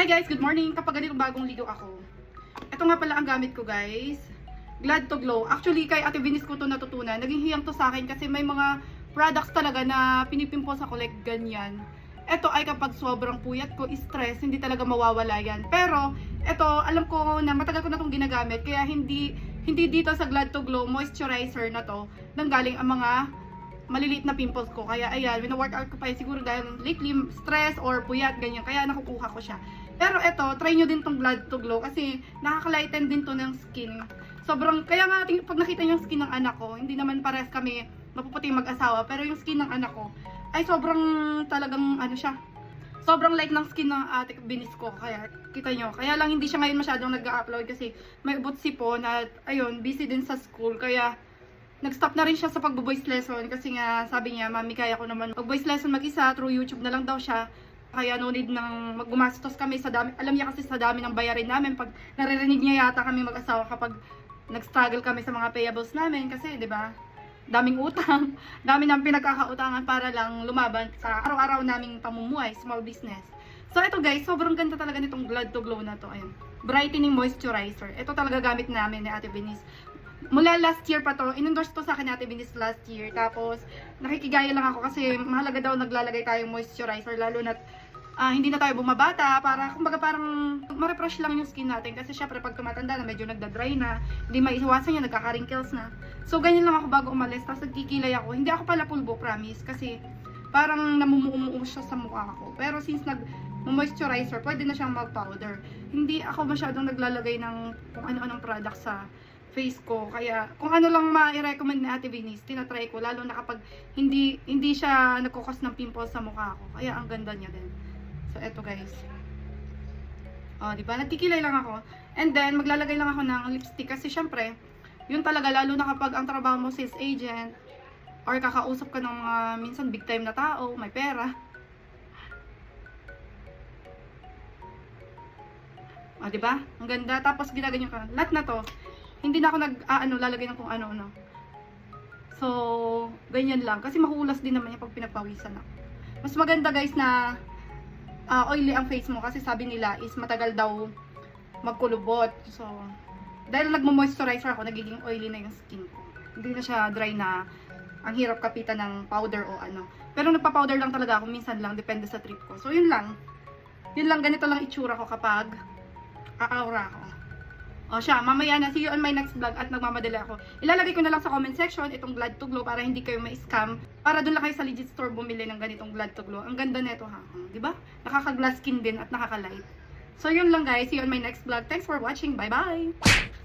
Hi guys, good morning. Kapag ganitong bagong ligo ako. Ito nga pala ang gamit ko guys. Glad to Glow. Actually kay Ate Venus ko to natutunan. Naging hiyang to sa akin kasi may mga products talaga na pinipimpos ako like ganyan. Ito ay kapag sobrang puyat ko, stress, hindi talaga mawawala yan. Pero ito, alam ko na matagal ko na itong ginagamit. Kaya hindi dito sa Glad to Glow moisturizer na to nanggaling ang mga maliliit na pimples ko. Kaya ayan, wina-workout ko pa yun. Siguro dahil lately stress or puyat, ganyan. Kaya nakukuha ko siya. Pero eto, try nyo din tong Glad to Glow kasi nakaka-lighten din to ng skin. Sobrang, kaya nga pag nakita nyo yung skin ng anak ko, hindi naman pares kami mapuputi mag-asawa, pero yung skin ng anak ko ay sobrang talagang ano siya. Sobrang light ng skin ng Ate Venus ko. Kaya kita nyo. Kaya lang hindi siya ngayon masyadong nag-upload kasi may ubot sipon at ayun, busy din sa school. Kaya nag-stop na rin siya sa pag-voice lesson kasi nga sabi niya, mami kaya ko naman mag-voice lesson mag-isa, through YouTube na lang daw siya. Kaya no need nang maggumastos kami sa dami. Alam niya kasi sa dami ng bayarin namin pag naririnig niya yata kami mag-asawa kapag nag-struggle kami sa mga payables namin kasi 'di ba? Daming utang, dami nang pinagkakautangan para lang lumaban sa araw-araw naming pamumuhay, small business. So ito guys, sobrang ganda talaga nitong Glad to Glow na to. Ayun. Brightening moisturizer. Ito talaga gamit namin ni Ate Venus. Mula last year pa to, in-endorse to sa akin ni Ate Venus last year. Tapos, nakikigaya lang ako kasi mahalaga daw naglalagay tayong moisturizer. Lalo na hindi na tayo bumabata. Para, kumbaga parang ma-refresh lang yung skin natin. Kasi syempre pag tumatanda na, medyo nagda-dry na. Hindi maiiwasan yan, nagkaka-wrinkles na. So, ganyan lang ako bago umalis. Tapos nagkikilay ako. Hindi ako pala pulbo, promise. Kasi parang namumuumuo siya sa mukha ko. Pero since moisturizer, pwede na siyang mag-powder. Hindi ako masyadong naglalagay ng kung ano-anong product sa face ko. Kaya, kung ano lang ma-recommend ni Ate Venus, tinatry ko. Lalo na kapag hindi siya nagkukos ng pimples sa mukha ko. Kaya, ang ganda niya din. So, eto guys. O, diba? Nagkikilay lang ako. And then, maglalagay lang ako ng lipstick. Kasi, syempre, yun talaga, lalo na kapag ang trabaho mo sales agent, or kakausap ka ng mga minsan big time na tao, may pera. O, diba? Ang ganda. Tapos, ginaganyan ka. Lahat na to. Hindi na ako lalagay ng kung ano-ano. So, ganyan lang. Kasi mahulas din naman yung pag pinagpawisan ako. Mas maganda guys na oily ang face mo. Kasi sabi nila is matagal daw magkulubot. So, dahil nagmo-moisturizer ako, nagiging oily na yung skin ko. Hindi na siya dry na ang hirap kapitan ng powder o ano. Pero nagpa-powder lang talaga ako. Minsan lang, depende sa trip ko. So, yun lang. Yun lang, ganito lang itsura ko kapag aura ako. O siya, mamaya na, see you on my next vlog at nagmamadali ako. Ilalagay ko na lang sa comment section itong Glad to Glow para hindi kayo ma-scam. Para doon lang kayo sa legit store bumili ng ganitong Glad to Glow. Ang ganda nito ha. Diba? Nakaka-glass skin din at nakaka-light. So yun lang guys, see you on my next vlog. Thanks for watching. Bye-bye!